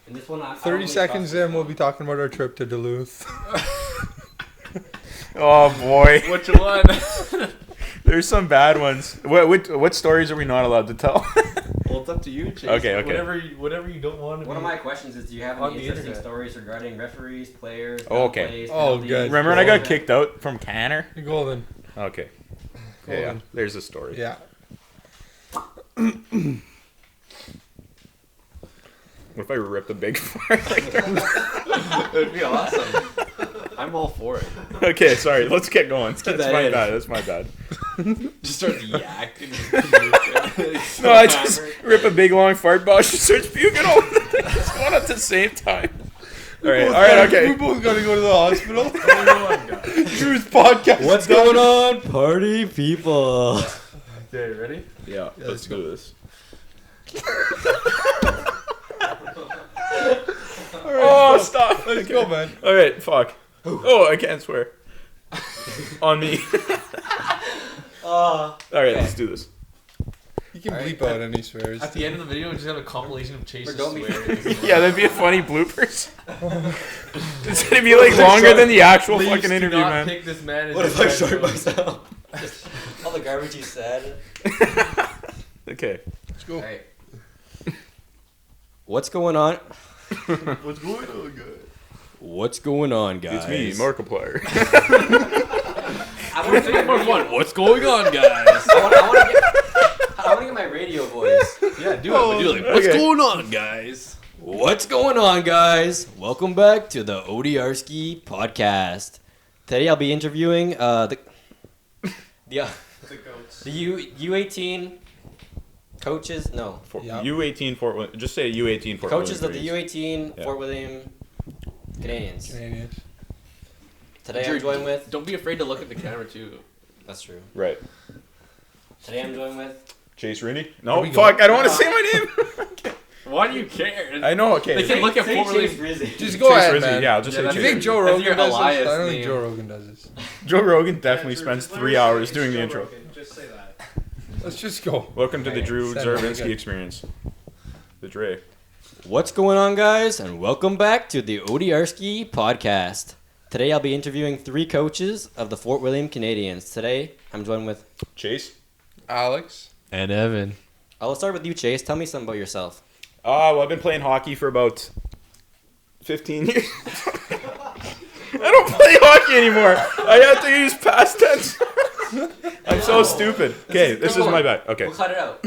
And this one, 30 seconds in, we'll be talking about our trip to Duluth. Oh boy. Which one? There's some bad ones. What stories are we not allowed to tell? Well, it's up to you, Chase. Okay. Whatever you don't want to. One of my questions is, do you have on any the interesting internet. stories regarding referees, players, Oh, okay. plays, Oh, penalties? good. Remember when I got kicked out from Canner? Golden. Okay. Yeah, Golden. there's a story. Yeah. What if I rip the big fart? It would be awesome. I'm all for it. Okay, sorry. Let's get going. get That's that my in. bad. That's my bad. Just start yakking. No, I just rip a big long fart ball. She starts puking all over the thing. It's going at the same time. All right, okay. We both gotta go to the hospital. Guys. Truth podcast. What's going on, party people? Okay, ready? Yeah, let's do this. Oh, stop. Let's go, man. All right, fuck. Oh, I can't swear. On me. All right, let's do this. You can bleep out any swears. At the end of the video, we just have a compilation of Chase's Don't be- swearing. Yeah, that'd be a funny bloopers. It's gonna be like longer than the actual Please fucking do interview, not man. pick this man as What if your I short friend. myself? All the garbage you said. Okay. Let's go. Alright. What's going on? What's going on, guys? What's going on, guys? It's me, Markiplier. I want to get More fun. What's going on, guys? I want to get my radio voice. Yeah, do it. Do it. What's Okay. going on, guys? What's going on, guys? Welcome back to the ODRski Podcast. Today I'll be interviewing the U18 coaches. No, Yeah. U18 Fort William. Just say U18 Fort coaches William of the Canadiens. U18 Yeah. Fort William Canadiens. Canadians. Today I'm joined with. Don't be afraid to look at the camera too. That's true. Right. Today I'm joined with. Chase Rooney? There No, we go. fuck. I don't want to say my name. Why do you care? I know, okay. They can look at Fort William. Rizzy. Just go Chase ahead, Rizzy. man. Yeah, I'll just Yeah, say that's You Chase think Rizzy. Joe That's Rogan your does this? I Elias don't think name. Joe Rogan does this. Joe Rogan definitely spends 3 hours doing the intro. Just say that. Let's just go. Welcome to the Drew Send it. RIZZIN experience. The Dre. What's going on, guys, and welcome back to the ODRski Podcast. Today I'll be interviewing 3 coaches of the Fort William Canadiens. Today I'm joined with. Chase? Alex. And Evan. I'll start with you, Chase. Tell me something about yourself. Well, I've been playing hockey for about 15 years. I don't play hockey anymore. I have to use past tense. I'm so stupid. Okay, this is my bad. Okay. We'll cut it out.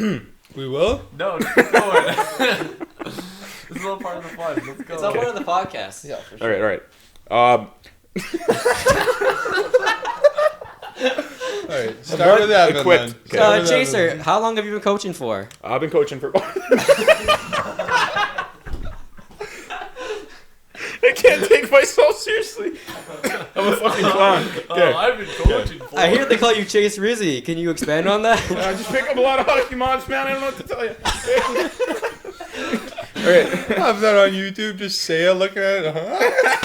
We will? No, keep going. This is all part of the fun. Let's go. It's all part of the podcast. Yeah, for All right, all right. Alright, start with Evan equipped. then. Okay. Start with Chaser, Evan. how long have you been coaching for? I've been coaching for. I can't take myself seriously. I'm a fucking clown. Okay. I've been coaching for. I hear they call you Chase Rizzy. Can you expand on that? I just pick up a lot of hockey mobs, man. I don't know what to tell you. All right. Have that on YouTube. Just say it. Look at it.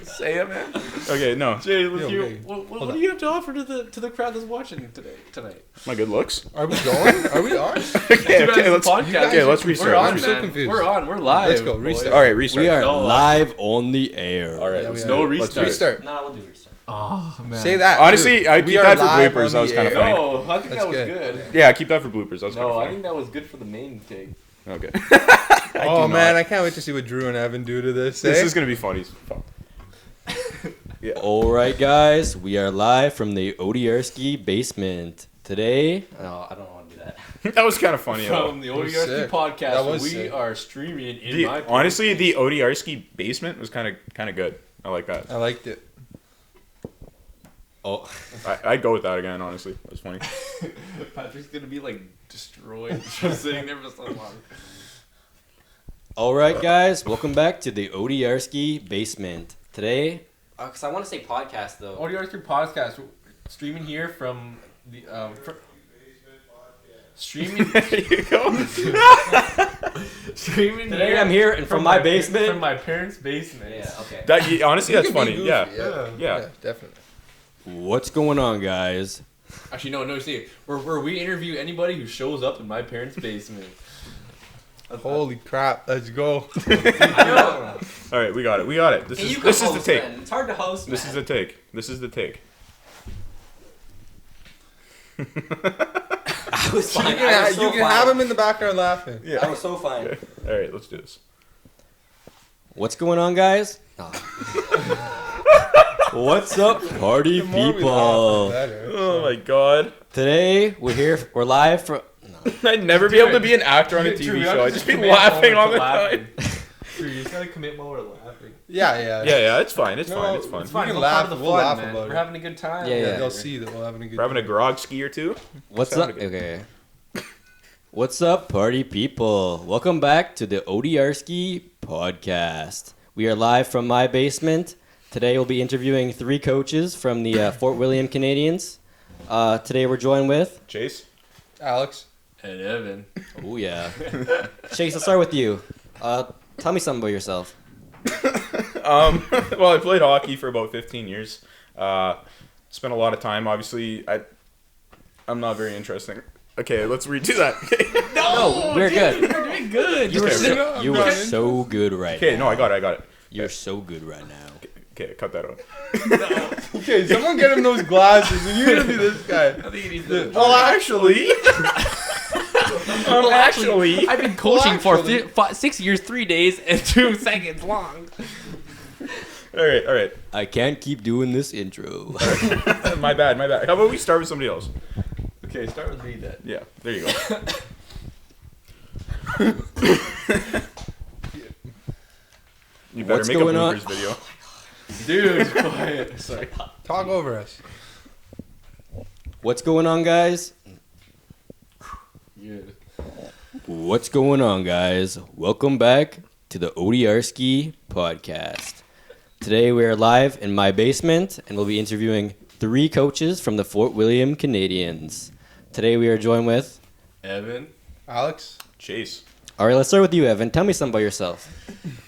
Say it, man. Okay, no. Jay, Yeah, okay. what do you have to offer to the crowd that's watching tonight? My good looks. Are we going? Are we on? Okay, let's podcast. okay, let's restart. We're on, I'm Let's so man. confused. We're on. We're live. Let's go, boys. restart. All right, restart. We are No, live on the air. All right, Yeah, let's we do are. it. Let's Restart. No, we'll do restart. Oh man. Say that. Honestly, dude. I'd We keep are that for live bloopers. on That was the kind of air. funny. No, I think That's that was good. good. Yeah, keep that for bloopers. That was kind No, of I funny. think that was good for the main take. Okay. Oh man, I can't wait to see what Drew and Evan do to this. This eh? is gonna be funny as fuck. Yeah. All right, guys, we are live from the ODRski basement. Today, no, I don't want to do that. That was kind of funny. From the was ODRski sick. That Podcast, was we sick. are streaming in my Honestly, the ODRski basement was kind of good. I like that. I liked it. Oh, I'd go with that again. Honestly, that was funny. Patrick's gonna be like destroyed just sitting there for so long. all right, guys, welcome back to the ODRski basement. Today, because I want to say podcast though. ODRski Podcast, streaming here from the streaming There you go. streaming Today here I'm here and from my basement. from my parents' basement. Yeah, okay. That honestly, that's You can be funny. goofy, Yeah. yeah, Yeah. definitely. What's going on, guys? Actually, no. See, where we interview anybody who shows up in my parents' basement. Holy crap! Let's go. All right, we got it. This is the take. Man. It's hard to host. This is the take. I was You fine. can have him in the background laughing. Yeah. I was so fine. Okay. All right, let's do this. What's going on, guys? What's up, party The more we people? laugh, the better. Oh my god. Today we're live from. I'd never be able to be an actor on a TV show. I'd just be laughing all the time. Dude, you just gotta commit while we're laughing. Yeah. Yeah, it's fine. It's No, fine. It's fun. it's fine. We'll laugh- part of the we'll fun, laugh man. about We're it. having a good time. Yeah. They'll see that we're having a good We're having a time. grog ski or two. What's up? Sounded good. Okay. What's up, party people? Welcome back to the ODRski Podcast. We are live from my basement. Today we'll be interviewing 3 coaches from the Fort William Canadiens. Today we're joined with. Chase. Alex. And Evan. Oh yeah. Chase, let's start with you. Tell me something about yourself. Well, I played hockey for about 15 years. Spent a lot of time. Obviously, I'm not very interesting. Okay, let's redo that. No, we're good. You're doing good. You were Okay. were so good right Okay, now. no, I got it. You're so good right now. Okay, cut that out. Okay, someone get him those glasses, and you're gonna be this guy. I think he needs to. Well, actually, I've been coaching for actually- 6 years, 3 days, and 2 seconds long. all right. I can't keep doing this intro. My bad. How about we start with somebody else? Okay, start with me then. Yeah, there you go. You better What's make going a on? bloopers video. Dude, quiet. Sorry. Talk over us. What's going on, guys? Yeah. What's going on, guys? Welcome back to the ODRski Podcast. Today we are live in my basement, and we'll be interviewing 3 coaches from the Fort William Canadiens. Today we are joined with. Evan. Alex. Chase. All right, let's start with you, Evan. Tell me something about yourself.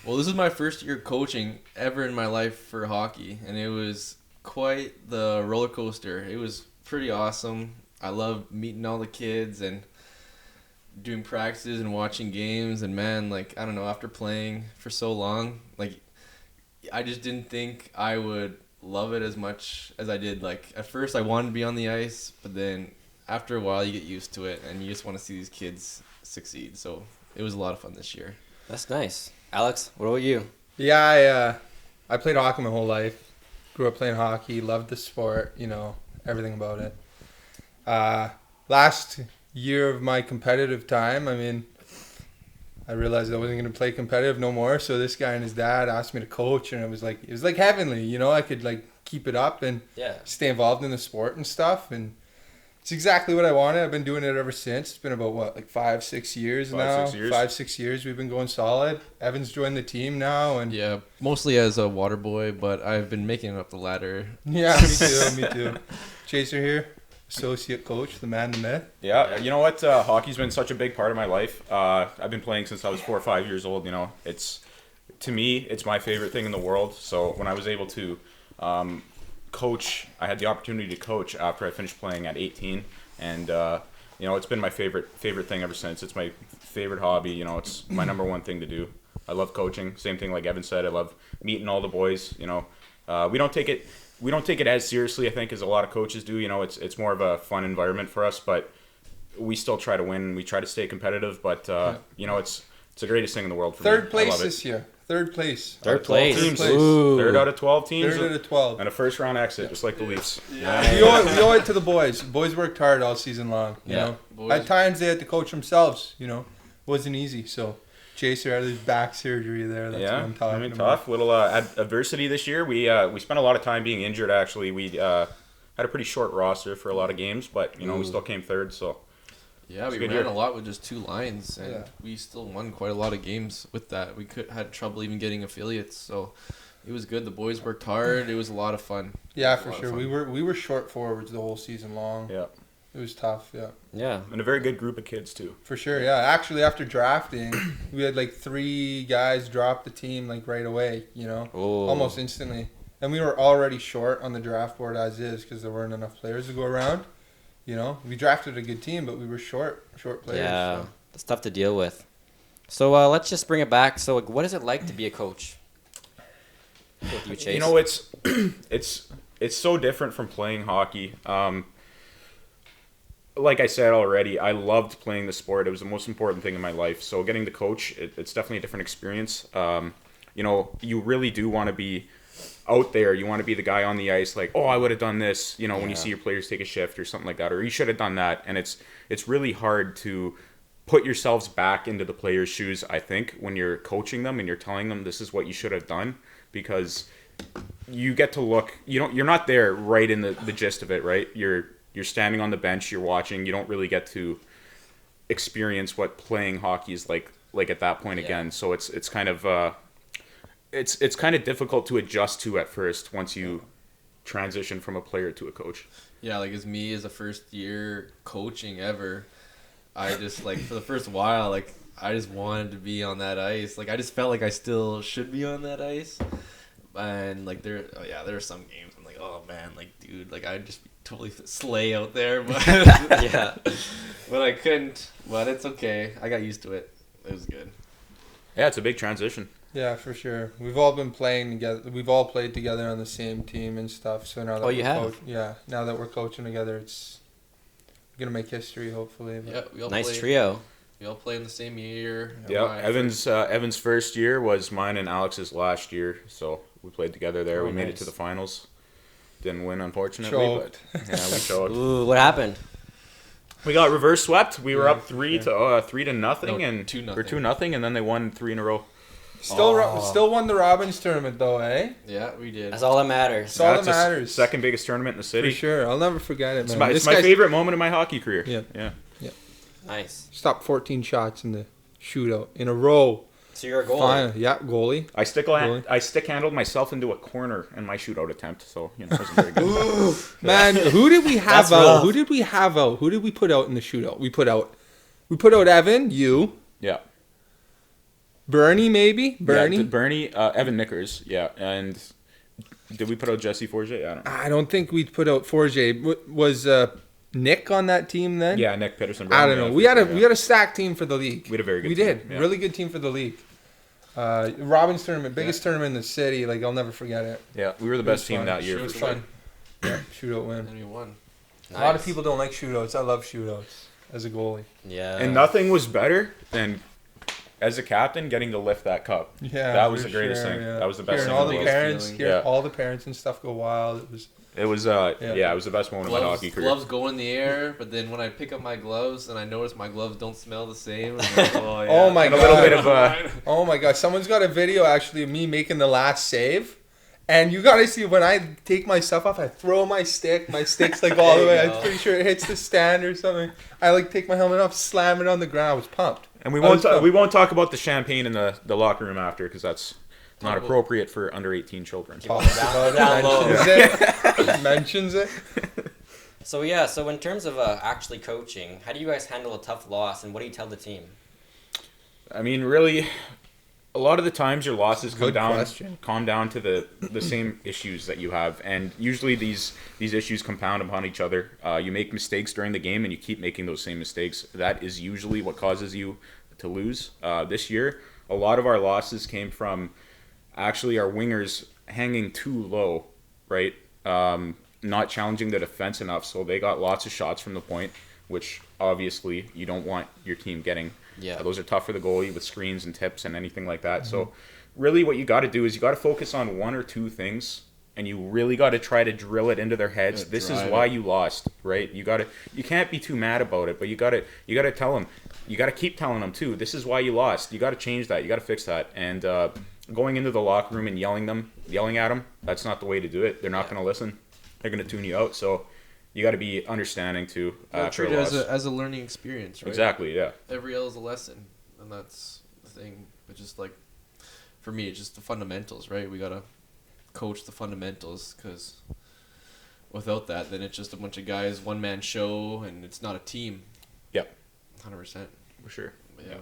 Well, this is my first year coaching ever in my life for hockey, and it was quite the roller coaster. It was pretty awesome. I love meeting all the kids and doing practices and watching games, and man, like, I don't know, after playing for so long, like, I just didn't think I would love it as much as I did. Like, at first I wanted to be on the ice, but then after a while you get used to it, and you just want to see these kids succeed. So it was a lot of fun this year. That's nice. Alex, what about you? Yeah, I played hockey my whole life. Grew up playing hockey. Loved the sport. Everything about it. Last year of my competitive time, I realized I wasn't going to play competitive no more. So this guy and his dad asked me to coach, and it was like heavenly. I could keep it up and stay involved in the sport and stuff, and it's exactly what I wanted. I've been doing it ever since. It's been about 5-6 years now. 5-6 years. 5-6 years we've been going solid. Evan's joined the team now, and Yeah, mostly as a water boy, but I've been making it up the ladder. yeah, me too. Chaser here, associate coach, the man, the myth. Yeah, you know what? Hockey's been such a big part of my life. I've been playing since I was 4 or 5 years old. To me, it's my favorite thing in the world. So when I was able to coach, I had the opportunity to coach after I finished playing at 18, and it's been my favorite thing ever since. It's my favorite hobby. It's my number one thing to do. I love coaching. Same thing like Evan said. I love meeting all the boys. We don't take it as seriously, I think, as a lot of coaches do. It's more of a fun environment for us, but we still try to win. We try to stay competitive, but it's the greatest thing in the world for me. Third I place love it. this year. Third place. Third 12 place. teams. Ooh. Third out of 12 teams. Third out of 12. And a first round exit, just like the Leafs. We owe it to the boys. Boys worked hard all season long. Boys- At times they had to coach themselves. Wasn't easy. So Chaser had his back surgery there. That's what I'm talking about. Tough. Little adversity this year. We spent a lot of time being injured. Actually, we had a pretty short roster for a lot of games, but we still came third. So Yeah, It's we a good ran year. a lot with just 2 lines, and Yeah. we still won quite a lot of games with that. We had trouble even getting affiliates, so it was good. The boys worked hard. It was a lot of fun. Yeah, It was a for lot of sure. fun. We were short forwards the whole season long. yeah, It was tough. Yeah. Yeah. and a very good group of kids too. For sure, yeah. Actually, after drafting, we had 3 guys drop the team right away. Oh. Almost instantly, and we were already short on the draft board as is because there weren't enough players to go around. We drafted a good team, but we were short players. Yeah. So. It's tough to deal with. So let's just bring it back. So like, what is it like to be a coach? With you, Chase? You know, it's so different from playing hockey. Like I said already, I loved playing the sport. It was the most important thing in my life. So getting to coach, it's definitely a different experience. You know, you really do want to be out there. You want to be the guy on the ice, like, oh, I would have done this. You know, when you see your players take a shift or something like that, or you should have done that. And it's really hard to put yourselves back into the players' shoes, I think, when you're coaching them and you're telling them this is what you should have done, because you get to look, you're not there right in the gist of it, right? You're standing on the bench, you're watching, you don't really get to experience what playing hockey is like at that point again. So it's kind of it's kind of difficult to adjust to at first once you transition from a player to a coach. Yeah, like as me as a first year coaching ever, I just like for the first while, like I just wanted to be on that ice. Like I just felt like I still should be on that ice. And like there are some games I'm like, oh man, like dude, like I'd just be totally slay out there, but yeah, but I couldn't. But it's okay. I got used to it. It was good. Yeah, it's a big transition. Yeah, for sure. We've all been playing together. We've all played together on the same team and stuff. So now that now that we're coaching together, it's gonna make history, hopefully. But. Yeah, we all nice trio. We all play in the same year. Yeah, Evan's first year was mine and Alex's last year, so we played together there. We made it to the finals. Didn't win, unfortunately, but yeah, we showed. Ooh, what happened? We got reverse swept. We were up 3-0 and 2-0. or 2-0, and then they won 3 in a row. Still won the Robbins tournament though, eh? Yeah, we did. That's all that matters. That's all that matters. Second biggest tournament in the city. For sure, I'll never forget it, man. It's my favorite moment of my hockey career. Yeah. Nice. Stopped 14 shots in the shootout in a row. So you're a goalie. Yeah, goalie. I stick handled myself into a corner in my shootout attempt, so it wasn't very good. Man, who did we have That's out? rough. Who did we have out? Who did we put out in the shootout? We put out Evan, you. Yeah. Bernie, maybe? Bernie, Evan Nickers, yeah. And did we put out Jesse Forget? I don't know. I don't think we put out Forget. Was Nick on that team then? Yeah, Nick Peterson. I don't know. We had a stacked team for the league. We had a very good team. We did. Yeah. Really good team for the league. Robbins tournament, biggest tournament in the city. Like, I'll never forget it. Yeah, we were the best team that year. It was fun. Yeah, shootout win. And we won. Nice. A lot of people don't like shootouts. I love shootouts as a goalie. Yeah. And nothing was better than, as a captain, getting to lift that cup. Yeah, that was the greatest thing. Yeah. That was the best Hearing thing. all the parents, yeah. all the parents and stuff go wild. It was it was the best moment of my hockey career. Gloves go in the air, but then when I pick up my gloves and I notice my gloves don't smell the same. I'm like, oh, yeah. Oh my and god! A little bit of oh my god! Someone's got a video actually of me making the last save, and you gotta see when I take my stuff off, I throw my stick. My stick's like all the way. I'm pretty sure it hits the stand or something. I like take my helmet off, slam it on the ground. I was pumped. And we won't talk about the champagne in the locker room after, because that's not appropriate for under 18 children. Mentions it. So so in terms of actually coaching, how do you guys handle a tough loss, and what do you tell the team? I mean, really, a lot of the times your losses calm down to the same issues that you have, and usually these issues compound upon each other. You make mistakes during the game, and you keep making those same mistakes. That is usually what causes you to lose. This year, a lot of our losses came from actually our wingers hanging too low, right? Not challenging the defense enough, so they got lots of shots from the point, which obviously you don't want your team getting. Yeah. Those are tough for the goalie with screens and tips and anything like that. Mm-hmm. So really what you got to do is you got to focus on one or two things, and you really got to try to drill it into their heads. This is why you lost, right? You can't be too mad about it, but you got to tell them. You got to keep telling them too. This is why you lost. You got to change that. You got to fix that. And going into the locker room and yelling at them, that's not the way to do it. They're not going to listen. They're going to tune you out. So you got to be understanding too. Treat it as a learning experience, right? Exactly, yeah. Every L is a lesson, and that's the thing. But just like, for me, it's just the fundamentals, right? We got to coach the fundamentals, because without that, then it's just a bunch of guys, one-man show, and it's not a team. Yep. 100%. For sure. But yeah.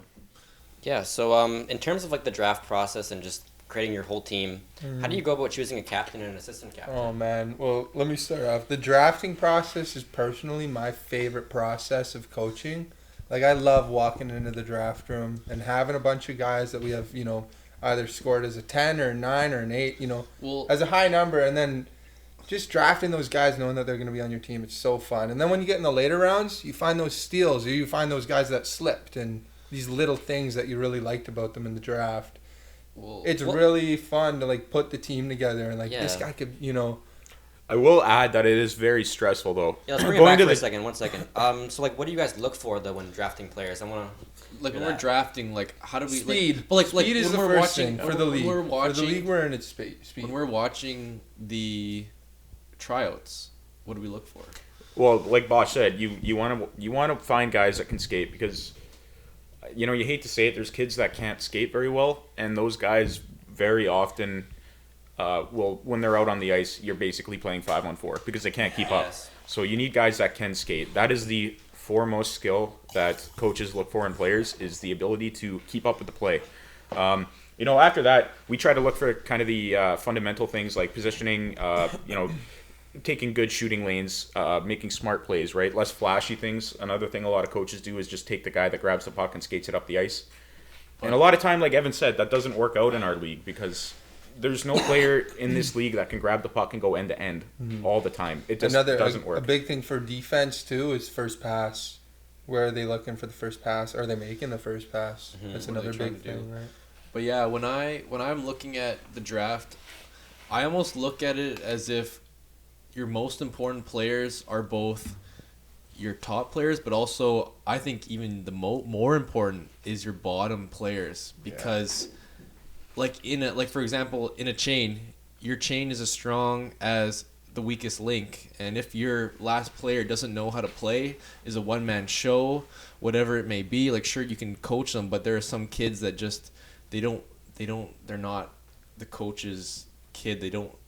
Yeah, so in terms of like the draft process and just creating your whole team, how do you go about choosing a captain and an assistant captain? Oh man, well let me start off. The drafting process is personally my favorite process of coaching, Like, I love walking into the draft room and having a bunch of guys that we have, either scored as a 10 or a 9 or an 8, as a high number, and then just drafting those guys knowing that they're going to be on your team. It's so fun. And then when you get in the later rounds, you find those steals, or you find those guys that slipped, and these little things that you really liked about them in the draft. It's really fun to, like, put the team together and, like, this guy could, I will add that it is very stressful, though. Yeah, let's bring it back for a second. 1 second. So, like, what do you guys look for, though, when drafting players? I want to... Like, when we're drafting, like, how do we... Speed. Speed is the first thing for the league. For the league, we're in its speed. When we're watching the tryouts, what do we look for? Well, like Bosch said, you want to find guys that can skate, because you hate to say it, there's kids that can't skate very well, and those guys very often when they're out on the ice, you're basically playing 5-on-4 because they can't keep up. So you need guys that can skate. That is the foremost skill that coaches look for in players, is the ability to keep up with the play. After that, we try to look for kind of the fundamental things like positioning, taking good shooting lanes, making smart plays, right? Less flashy things. Another thing a lot of coaches do is just take the guy that grabs the puck and skates it up the ice. And a lot of time, like Evan said, that doesn't work out in our league, because there's no player in this league that can grab the puck and go end to end all the time. It just doesn't work. A big thing for defense too is first pass. Where are they looking for the first pass? Are they making the first pass? That's another big thing, right? But yeah, when I'm looking at the draft, I almost look at it as if your most important players are both your top players, but also I think even the more important is your bottom players, because for example, in a chain, your chain is as strong as the weakest link, and if your last player doesn't know how to play, is a one-man show, whatever it may be, like, sure, you can coach them, but there are some kids that just they're not the coach's kid.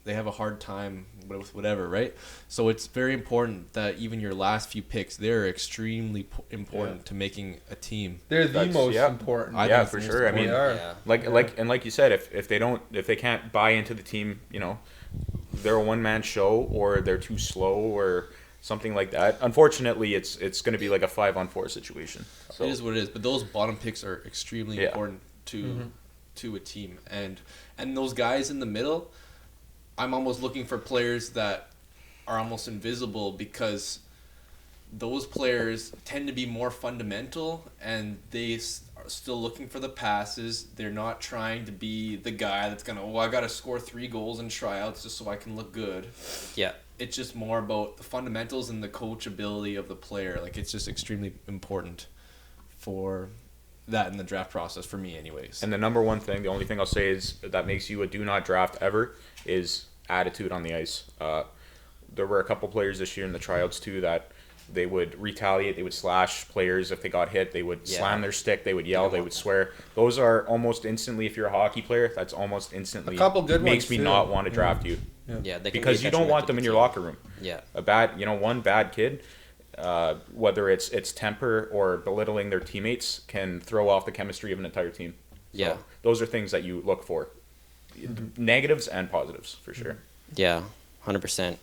They have a hard time with whatever, right? So it's very important that even your last few picks, they're extremely important to making a team. They're the most important. Yeah, for sure. I mean, like you said, if they can't buy into the team, they're a one-man show, or they're too slow, or something like that. Unfortunately, it's going to be like a 5-on-4 situation. So. It is what it is. But those bottom picks are extremely important to a team, and those guys in the middle, I'm almost looking for players that are almost invisible, because those players tend to be more fundamental, and they are still looking for the passes. They're not trying to be the guy that's gonna, I gotta score 3 goals in tryouts just so I can look good. Yeah. It's just more about the fundamentals and the coachability of the player. Like, it's just extremely important for that in the draft process, for me anyways. And the number one thing, the only thing I'll say is that makes you a do not draft ever, is attitude on the ice. There were a couple players this year in the tryouts too that they would retaliate, they would slash players if they got hit, they would slam their stick, they would yell, they would swear. Those are almost instantly, if you're a hockey player, that's almost instantly a couple good makes me too. Not want to draft you. Yeah, they can because you don't want them in your locker room. Yeah. One bad kid, whether it's temper or belittling their teammates, can throw off the chemistry of an entire team. So those are things that you look for. Negatives and positives, for sure. Yeah, 100%.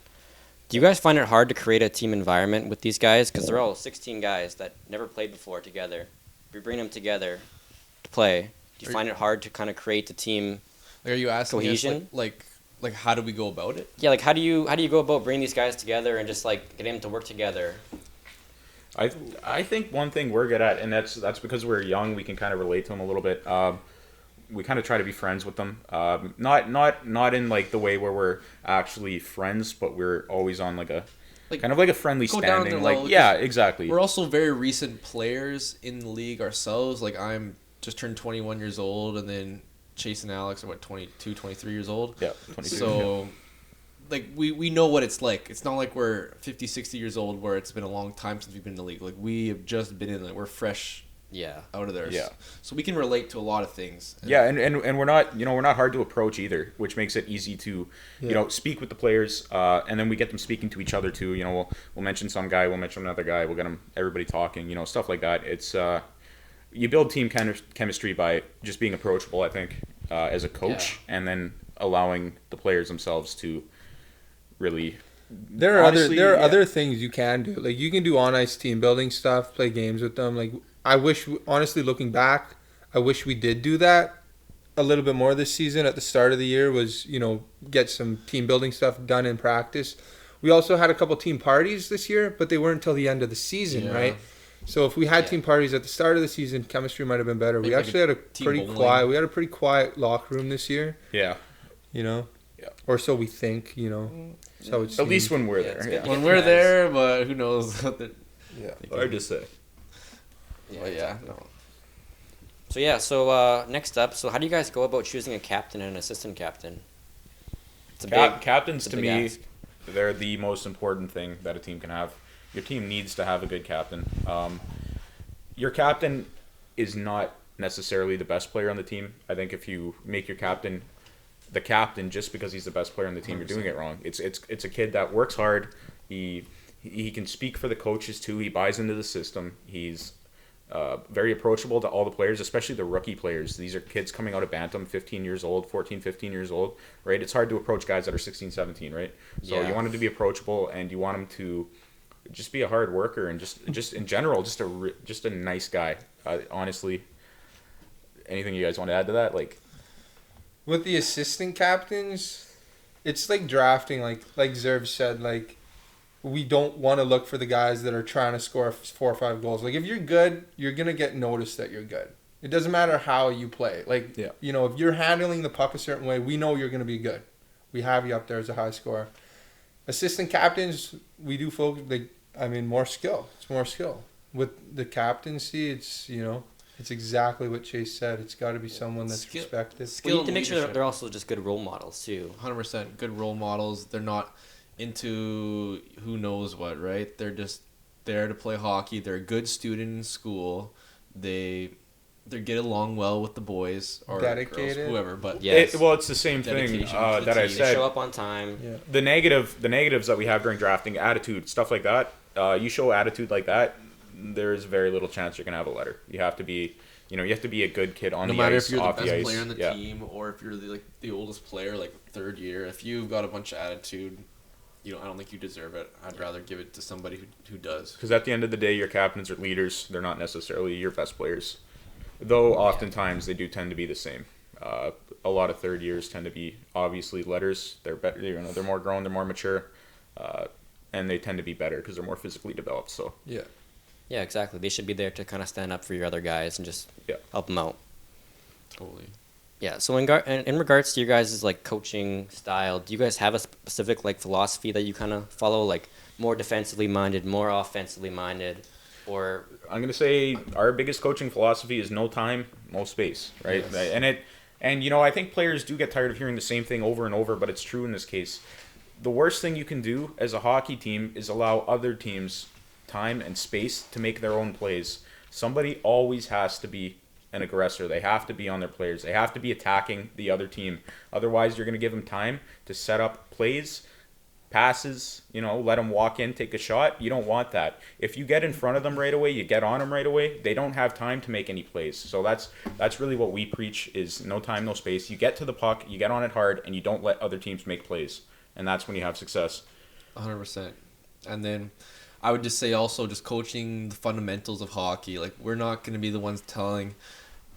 Do you guys find it hard to create a team environment with these guys? Because they're all 16 guys that never played before together. If you bring them together to play, do you find it hard to kind of create the team are you asking cohesion? Us, like how do we go about it? Yeah, like how do you go about bringing these guys together and just like getting them to work together? I think one thing we're good at, and that's because we're young, we can kind of relate to them a little bit. We kind of try to be friends with them. Not in like the way where we're actually friends, but we're always on like a kind of like a friendly standing. Like exactly. We're also very recent players in the league ourselves. Like, I'm just turned 21 years old, and then Chase and Alex are 22, 23 years old. Yeah, 22. So like we know what it's like. It's not like we're 50, 60 years old where it's been a long time since we've been in the league. Like, we have just been in it. We're fresh. Out of there. Yeah. So we can relate to a lot of things. And we're not hard to approach either, which makes it easy to speak with the players, and then we get them speaking to each other too. We'll mention some guy, we'll mention another guy, we'll get everybody talking, stuff like that. It's you build team chemistry by just being approachable, I think, as a coach, and then allowing the players themselves to really There are honestly, other things you can do. Like you can do on ice team building stuff, play games with them. Like honestly, looking back, I wish we did do that a little bit more this season. At the start of the year, was get some team building stuff done in practice. We also had a couple team parties this year, but they weren't until the end of the season, right? So if we had team parties at the start of the season, chemistry might have been better. We actually had a pretty quiet. We had a pretty quiet locker room this year. Yeah. Or so we think. So it's at least when we're there. Yeah. When we're there, but who knows? Hard to say. Yeah. No. So next up, how do you guys go about choosing a captain and an assistant captain? It's Captains to me, ask. they're the most important thing that a team can have. Your team needs to have a good captain. Your captain is not necessarily the best player on the team. I think if you make your captain the captain just because he's the best player on the team, 100%. You're doing it wrong. It's a kid that works hard. He can speak for the coaches too. He buys into the system. He's very approachable to all the players, especially the rookie players. These are kids coming out of Bantam, 15 years old, 14, 15 years old, right? It's hard to approach guys that are 16, 17, right? So you want him to be approachable, and you want him to just be a hard worker, and just in general, just a nice guy. Honestly, anything you guys want to add to that? With the assistant captains, it's like drafting, like Zerv said, we don't want to look for the guys that are trying to score 4 or 5 goals. If you're good, you're going to get noticed that you're good. It doesn't matter how you play. If you're handling the puck a certain way, we know you're going to be good. We have you up there as a high scorer. Assistant captains, we do focus, more skill. It's more skill. With the captaincy, it's exactly what Chase said. It's got to be someone that's respected. You need to make sure that they're also just good role models too. 100% good role models. They're not into who knows what, right? They're just there to play hockey. They're a good student in school. They get along well with the boys or dedicated, girls, whoever. But it's the same thing that I said. They show up on time. Yeah. The negatives that we have during drafting, attitude, stuff like that. You show attitude like that, there's very little chance you're gonna have a letter. You have to be, a good kid on the ice. No matter if you're the off best the ice. player on the team or if you're the oldest player, third year. If you've got a bunch of attitude, I don't think you deserve it. I'd rather give it to somebody who does. Because at the end of the day, your captains are leaders. They're not necessarily your best players, though. Oftentimes they do tend to be the same. A lot of third years tend to be obviously letters. They're better. They're more grown. They're more mature, and they tend to be better because they're more physically developed. So yeah, exactly. They should be there to kind of stand up for your other guys and just help them out. Totally. Yeah. So in regards to your guys' coaching style, do you guys have a specific philosophy that you kind of follow, more defensively minded, more offensively minded, or? I'm gonna say our biggest coaching philosophy is no time, no space, right? Yes. And I think players do get tired of hearing the same thing over and over, but it's true in this case. The worst thing you can do as a hockey team is allow other teams time and space to make their own plays. Somebody always has to be an aggressor. They have to be on their players. They have to be attacking the other team. Otherwise, you're going to give them time to set up plays, passes, let them walk in, take a shot. You don't want that. If you get in front of them right away, you get on them right away, they don't have time to make any plays. So that's really what we preach is no time, no space. You get to the puck, you get on it hard, and you don't let other teams make plays. And that's when you have success. 100%. And then I would just say also just coaching the fundamentals of hockey. We're not going to be the ones telling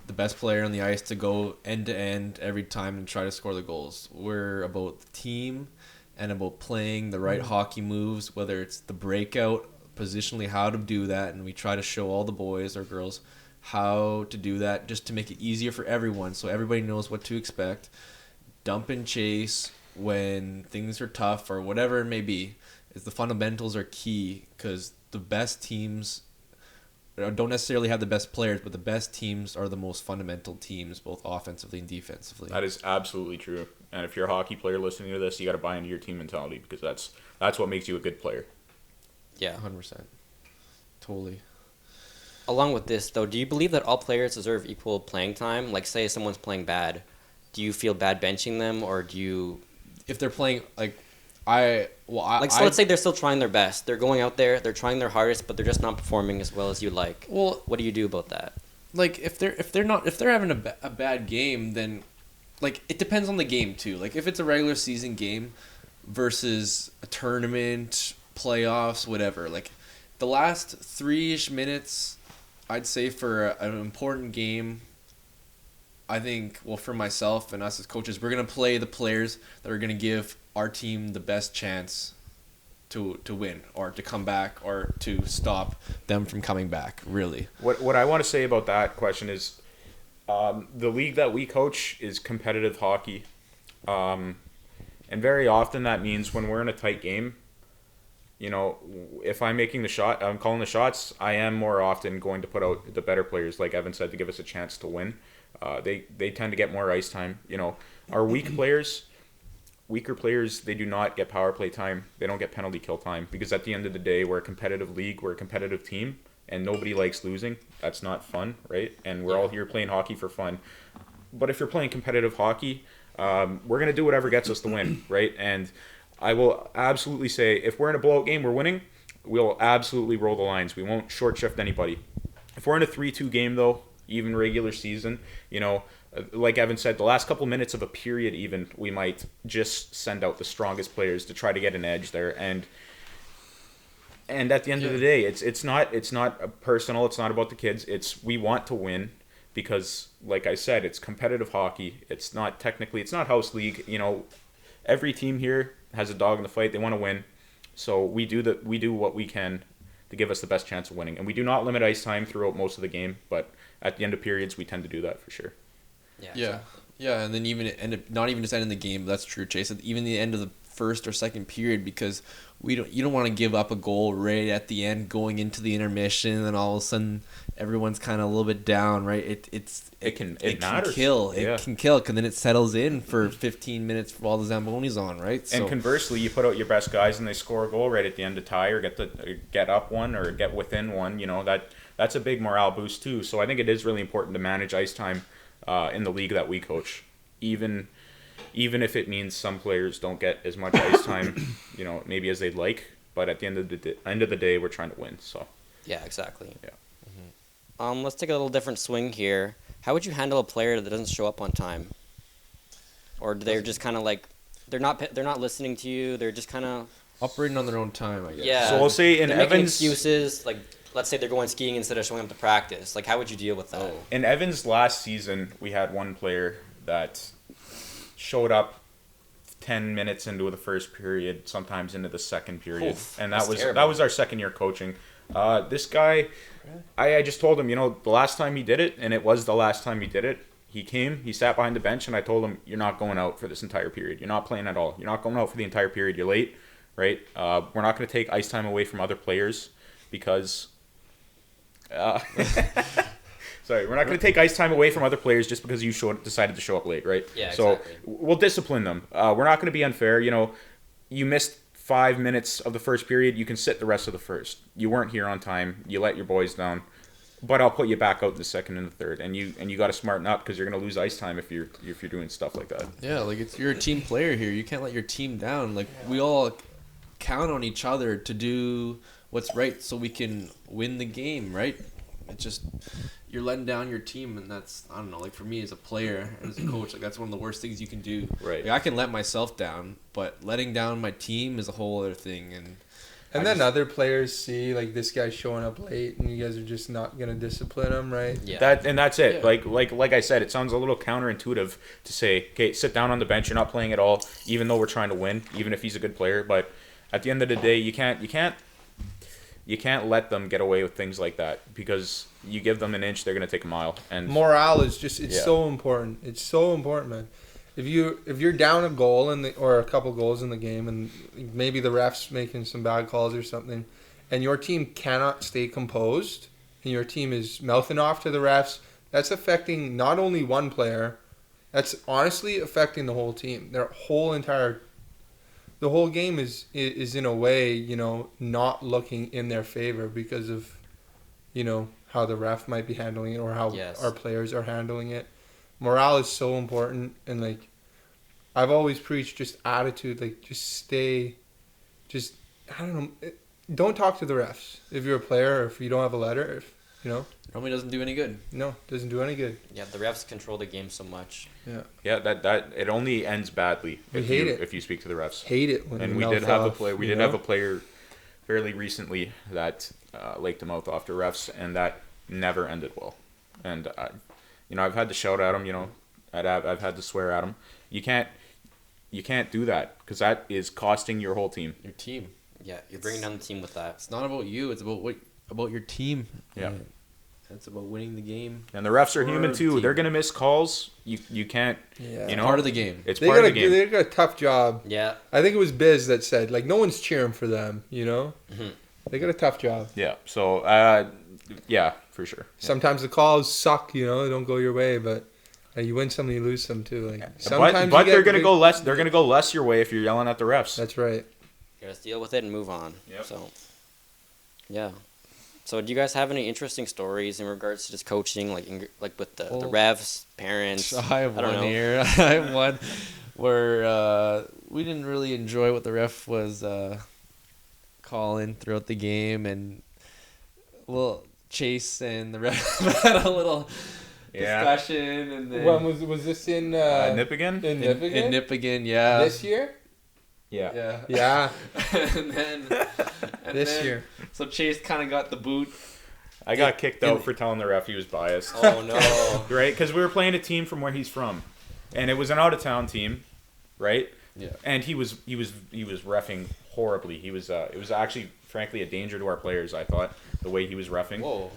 the best player on the ice to go end to end every time and try to score the goals. We're about the team and about playing the right hockey moves, whether it's the breakout, positionally how to do that, and we try to show all the boys or girls how to do that just to make it easier for everyone so everybody knows what to expect. Dump and chase when things are tough or whatever it may be. Is the fundamentals are key because the best teams don't necessarily have the best players, but the best teams are the most fundamental teams, both offensively and defensively. That is absolutely true. And if you're a hockey player listening to this, you got to buy into your team mentality because that's what makes you a good player. Yeah, 100%. Totally. Along with this, though, do you believe that all players deserve equal playing time? Say someone's playing bad, do you feel bad benching them, or do you? If they're playing let's say they're still trying their best. They're going out there, they're trying their hardest, but they're just not performing as well as you like. Well, what do you do about that? If they're having a bad game, then it depends on the game too. If it's a regular season game, versus a tournament, playoffs, whatever. Like the last 3-ish minutes, I'd say for an important game, I think, well, for myself and us as coaches, we're going to play the players that are going to give our team the best chance to win or to come back or to stop them from coming back, really. What I want to say about that question is the league that we coach is competitive hockey. And very often that means when we're in a tight game, you know, if I'm making the shot, I'm calling the shots, I am more often going to put out the better players, like Evan said, to give us a chance to win. They tend to get more ice time. You know, our weaker players, they do not get power play time. They don't get penalty kill time because at the end of the day, we're a competitive league, we're a competitive team, and nobody likes losing. That's not fun, right? And we're all here playing hockey for fun. But if you're playing competitive hockey, we're going to do whatever gets us the win, right? And I will absolutely say if we're in a blowout game, we're winning, we'll absolutely roll the lines. We won't short shift anybody. If we're in a 3-2 game, though, even regular season, you know, like Evan said, the last couple minutes of a period even, we might just send out the strongest players to try to get an edge there. And at the end of the day, it's not personal. It's not about the kids. We want to win because, like I said, it's competitive hockey. It's not house league. You know, every team here has a dog in the fight. They want to win. So we do what we can to give us the best chance of winning. And we do not limit ice time throughout most of the game, but at the end of periods, we tend to do that for sure. Yeah, and then even not even just ending the game. That's true, Chase. Even the end of the first or second period, because you don't want to give up a goal right at the end, going into the intermission, and then all of a sudden everyone's kind of a little bit down, right? It can kill, because then it settles in for 15 minutes for all the Zambonis on, right? So, and conversely, you put out your best guys and they score a goal right at the end to tie or get up one or get within one. You know, that's a big morale boost too. So I think it is really important to manage ice time in the league that we coach, even if it means some players don't get as much ice time, you know, maybe as they'd like. But at the end of the day, we're trying to win. So yeah, exactly. Yeah. Mm-hmm. Let's take a little different swing here. How would you handle a player that doesn't show up on time, or they're just kind of like they're not listening to you? They're just kind of operating on their own time, I guess. Yeah. So we'll say in Evans' making excuses, like let's say they're going skiing instead of showing up to practice. Like, how would you deal with that? In Evans' last season, we had one player that showed up 10 minutes into the first period, sometimes into the second period. Oof, and that was our second year coaching. This guy, I just told him, you know, the last time he did it, and it was the last time he did it, he came, he sat behind the bench, and I told him, you're not going out for this entire period. You're not playing at all. You're not going out for the entire period. You're late, right? We're not going to take ice time away from other players because... Sorry, we're not going to take ice time away from other players just because you decided to show up late, right? Yeah, so exactly. We'll discipline them. We're not going to be unfair. You know, you missed 5 minutes of the first period. You can sit the rest of the first. You weren't here on time. You let your boys down. But I'll put you back out in the second and the third, and you got to smarten up because you're going to lose ice time if you're doing stuff like that. Yeah, like you're a team player here. You can't let your team down. Like we all count on each other to do what's right so we can win the game, right? It's just you're letting down your team, and that's, I don't know, like for me as a player and as a coach, like that's one of the worst things you can do. Right. Like, I can let myself down, but letting down my team is a whole other thing. And then other players see like this guy's showing up late, and you guys are just not gonna discipline him, right? Yeah. That's it. Yeah. Like I said, it sounds a little counterintuitive to say, okay, sit down on the bench. You're not playing at all, even though we're trying to win, even if he's a good player. But at the end of the day, you can't let them get away with things like that because you give them an inch, they're gonna take a mile. And morale is just so important. It's so important, man. If you're down a goal or a couple goals in the game, and maybe the ref's making some bad calls or something, and your team cannot stay composed, and your team is mouthing off to the refs, that's affecting not only one player, that's honestly affecting the whole team. The whole game is in a way, you know, not looking in their favor because of, you know, how the ref might be handling it or how our players are handling it. Morale is so important, and like I've always preached just attitude, like I don't know, don't talk to the refs if you're a player or if you don't have a letter. You know? Normally doesn't do any good. No, doesn't do any good. Yeah, the refs control the game so much. Yeah, that it only ends badly We hate it. if you speak to the refs. Hate it when And the we mouth did have a off, player. We you did know? have a player fairly recently that liked to mouth off to refs, and that never ended well. And I've had to shout at him. I've had to swear at him. You can't do that because that is costing your whole team. Your team. Yeah, you're bringing down the team with that. It's not about you. It's about your team. Yeah. It's about winning the game. And the refs are human the too. team. They're gonna miss calls. You can't. Yeah. You know, Part of the game. It's They part got of the game. They got a tough job. Yeah. I think it was Biz that said, like, no one's cheering for them, you know? Mhm. They got a tough job. Yeah. So yeah, for sure. Sometimes the calls suck, you know, they don't go your way, but you win some, you lose some too. Like sometimes But you they're get gonna big- go less. They're gonna go less your way if you're yelling at the refs. That's right. You gotta deal with it and move on. Yep. So, yeah. So, do you guys have any interesting stories in regards to just coaching, like with the refs, parents? I have I don't one know. here. I have one where we didn't really enjoy what the ref was calling throughout the game, and Chase and the ref had a little discussion, and then When was this in Nip again? in Nippigan? in Nippigan, yeah. This year? Yeah. Yeah. Yeah, and then this year. So Chase kind of got the boot. I got kicked out for telling the ref he was biased. Oh no. Right? Because we were playing a team from where he's from, and it was an out of town team, right? Yeah. And he was reffing horribly. It was actually frankly a danger to our players. I thought the way he was reffing. Whoa.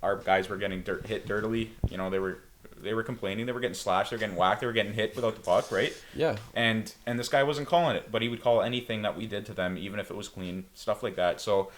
Our guys were getting hit dirtily. You know, they were complaining. They were getting slashed. They were getting whacked. They were getting hit without the puck, right? Yeah. And this guy wasn't calling it, but he would call anything that we did to them, even if it was clean, stuff like that. So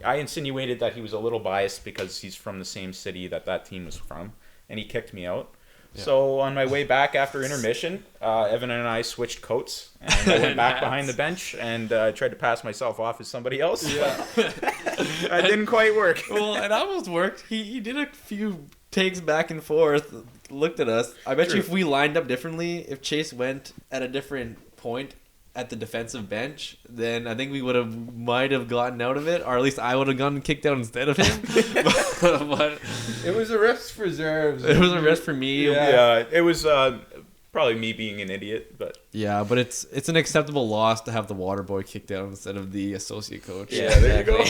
I insinuated that he was a little biased because he's from the same city that team was from, and he kicked me out. Yeah. So on my way back after intermission, Evan and I switched coats, and I went back behind the bench and tried to pass myself off as somebody else. Yeah. That didn't quite work. Well, it almost worked. He did a few takes back and forth, looked at us. I bet True. you if we lined up differently, if Chase went at a different point at the defensive bench, then I think we might have gotten out of it, or at least I would have gotten kicked out instead of him. but It was a risk for reserves. it was a risk for me. Yeah. It was probably me being an idiot, but Yeah, but it's an acceptable loss to have the water boy kicked out instead of the associate coach. yeah, there you go.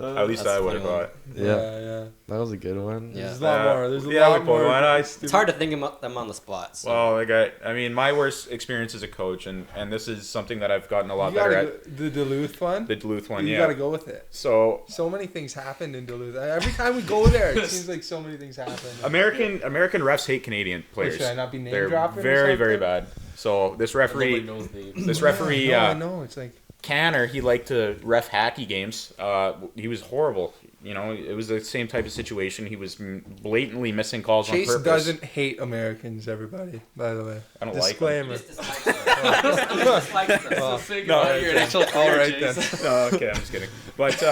At least That's I a would have funny one. thought. Yeah. That was a good one. Yeah. There's a lot more. There's a yeah, lot we more. pulled one. It's hard to think of them on the spot. So. Well, I mean, my worst experience as a coach, and this is something that I've gotten a lot You better gotta at. go, the Duluth one. The Duluth one, You yeah. gotta go with it. So So many things happened in Duluth. Every time we go there, it seems like so many things happen. American refs hate Canadian players. Should I not be name They're dropping or very, very something? bad. So this Nobody referee, knows names. this referee, I know. It's like Canner, he liked to ref hacky games. He was horrible. You know, it was the same type of situation. He was blatantly missing calls Chase on purpose. doesn't hate Americans. Everybody, by the way. I don't like them. Disclaimer. No, You're an actual All right then. No, okay, I'm just kidding. But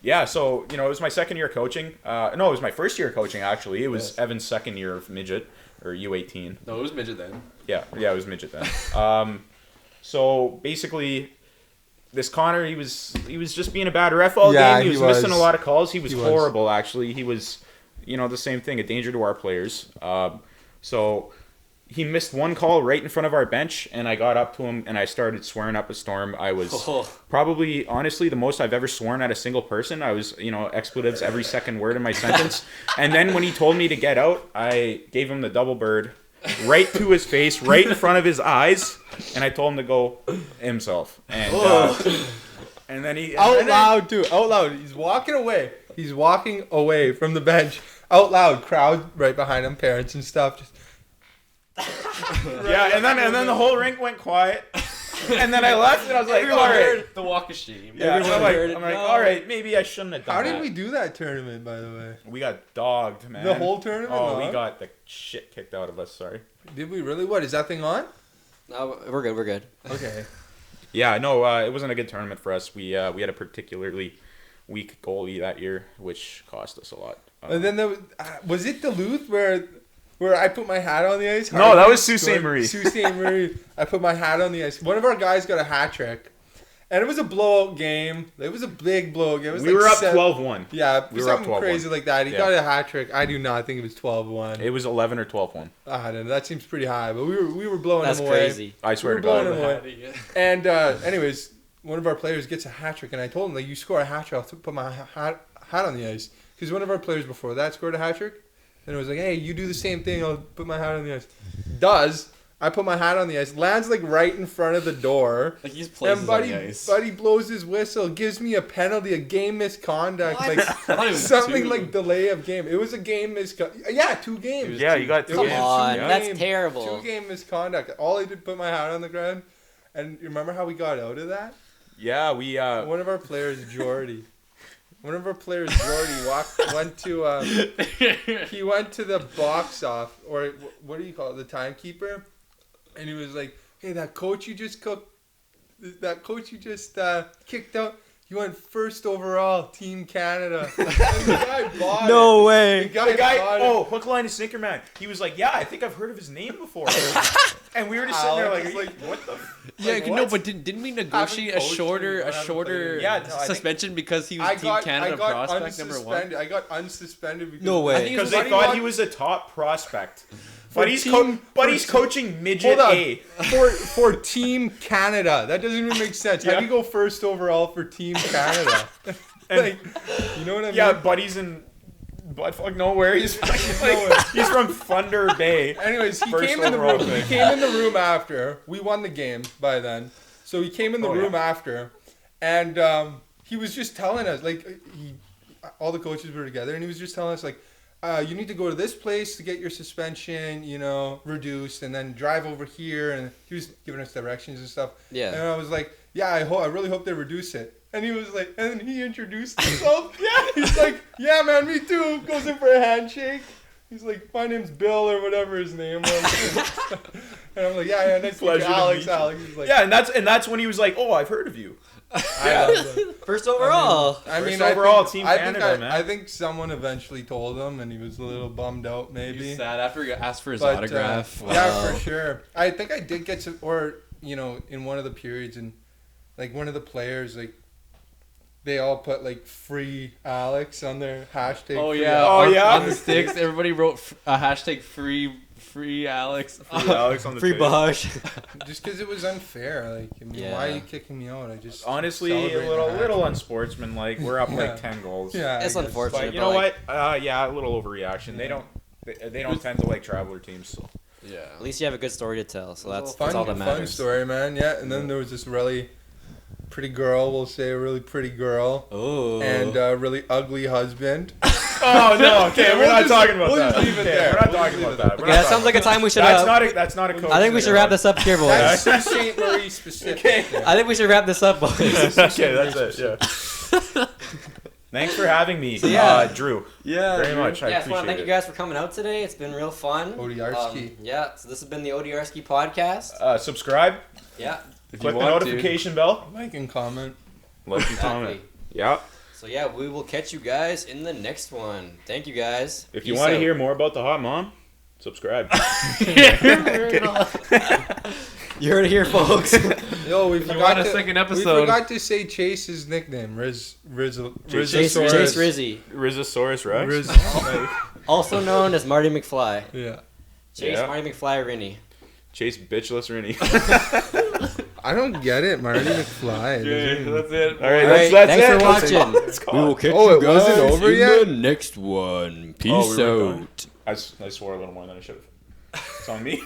yeah, so it was my second year coaching. No, it was my first year coaching actually. It was Evan's second year of midget or U18. No, it was midget then. Yeah, it was midget then. So basically, this Connor, he was just being a bad ref all game. He was missing a lot of calls. He was horrible actually. He was, the same thing, a danger to our players. So he missed one call right in front of our bench, and I got up to him and I started swearing up a storm. I was probably, honestly, the most I've ever sworn at a single person. I was, expletives every second word in my sentence. And then when he told me to get out, I gave him the double bird right to his face, right in front of his eyes, and I told him to go himself. And then he Out loud. He's walking away. He's walking away from the bench. Out loud, crowd right behind him, parents and stuff. Just yeah, and then the whole rink went quiet, and then I left, and I was like, all right. The walk of shame. Yeah, I'm like, all right, maybe I shouldn't have done how that. did we do that tournament, by the way? We got dogged, man. The whole tournament? Oh, Huh? we got the shit kicked out of us. Sorry. Did we really? What is that thing on? No, we're good. We're good. Okay. Yeah, no, it wasn't a good tournament for us. We had a particularly weak goalie that year, which cost us a lot. And then there was it Duluth where I put my hat on the ice? No, that was Sault Ste. Marie. Sault Ste. Marie. I put my hat on the ice. One of our guys got a hat trick, And it was a blowout game. It was a big blowout game. It was We like were up 12-1. 12-1. Yeah, We were up something 12-1. crazy like that. He got a hat trick. I do not think it was 12-1. It was 11 or 12-1. I don't know. That seems pretty high, but we were blowing That's him away. crazy. I swear We to were God. blowing him away. And anyways, one of our players gets a hat trick, and I told him, like, you score a hat trick, I'll put my hat on the ice. Because one of our players before that scored a hat trick, and it was like, hey, you do the same thing, I'll put my hat on the ice. Does. I put my hat on the ice, lands like right in front of the door. Like he's plays And on the ice. buddy blows his whistle, gives me a penalty, a game misconduct, What? I like thought it was something 2. like delay of game. It was a game misconduct. Yeah, 2 games. Yeah, you got 2 It was games. Come on, two that's game- terrible. 2 game misconduct. All I did put my hat on the ground, and you remember how we got out of that? Yeah, we One of our players, Jordy. Went to he went to the box off, or what do you call it, the timekeeper, and he was like, hey, that coach you just kicked out, he went first overall, Team Canada. And the guy bought No it. way. The guy bought it. hook, line, and sinker, man. He was like, yeah, I think I've heard of his name before. And we were just sitting there Alex like, is what the? Yeah, Like, no, what? but didn't we negotiate a coached shorter him, I haven't played. Yeah, no, I think- suspension because he was Team Canada prospect number 1? I got unsuspended because No way. I think Because Buddy they thought won- he was a top prospect. For But he's team- coaching midget Hold on. A. For Team Canada. That doesn't even make sense. How do you go first overall for Team Canada? Like, you know what I mean? Yeah, buddy's in buttfuck nowhere. He's he's from Thunder Bay. Anyways, he First came in the overall room. pick. He came in the room after. We won the game by then. So he came in the room after, and he was just telling us, like, all the coaches were together, and he was just telling us, like, you need to go to this place to get your suspension, reduced, and then drive over here. And he was giving us directions and stuff. Yeah. And I was like, yeah, I really hope they reduce it. And he was like, and then he introduced himself. Yeah. He's like, yeah, man, me too. Goes in for a handshake. He's like, my name's Bill or whatever his name was. And I'm like, yeah, nice to meet you, Pleasure to Alex. meet you. Alex. He's like, Yeah, and that's when he was like, oh, I've heard of you. First overall. I mean, First overall, think, Team I Canada, think man. I think someone eventually told him, and he was a little bummed out, maybe. He was sad after he asked for his But, autograph. Yeah, for sure. I think I did get some, or in one of the periods, and like one of the players, like they all put like free Alex on their hashtag. Oh free yeah. Alex. Oh, yeah? On the sticks, everybody wrote a hashtag free Alex. Alex on the Free page. Bosch. Just because it was unfair. Like, I mean, Yeah. why are you kicking me out? I just Honestly, a celebrated little the unsportsmanlike. We're up Yeah. like 10 goals. Yeah, It's I guess. unfortunate. But you know like, what? Yeah, a little overreaction. Yeah. They don't tend to like traveler teams. So. Yeah. At least you have a good story to tell, so that's Fun, all that fun matters. story, man. Yeah, and then there was this really pretty girl. We'll say a really pretty girl. Oh. And a really ugly husband. Oh no! Okay, we're not talking about we'll that. just leave it Okay, there. we're not We'll talking just about that. leave We're Okay, not that sounds like a time we should. That's not a coach. I think we should wrap this up here, boys. That's Sault Ste. Marie specific. I think we should wrap this up, boys. Okay, that's it. Yeah. Thanks for having me, yeah. Drew. Yeah. Very much. I Yeah, I just want to appreciate thank you it. guys for coming out today. It's been real fun. ODRski. Yeah, so this has been the ODRski Podcast. Subscribe. Yeah, If Click you the want notification bell. Like and comment. Like and exactly. comment. Yeah. So yeah, we will catch you guys in the next one. Thank you guys. If you Peace want to out. hear more about the hot mom, subscribe. You heard it here, folks. Yo, we you forgot want a to, second we episode? forgot to say Chase's nickname. Chase Rizzosaurus. Rizzy, Rizzosaurus Rex. Riz- also known as Marty McFly. yeah. Chase Yeah. Marty McFly Rennie. Chase bitchless Rennie. I don't get it, Marty McFly. Okay, that's it. All right, All right, that's thanks it. for Let's watching. go. Let's go. We will catch Oh, you it guys wasn't over in yet? the next one. Peace Oh, we weren't out. I swore a little more than I should have. It's on me.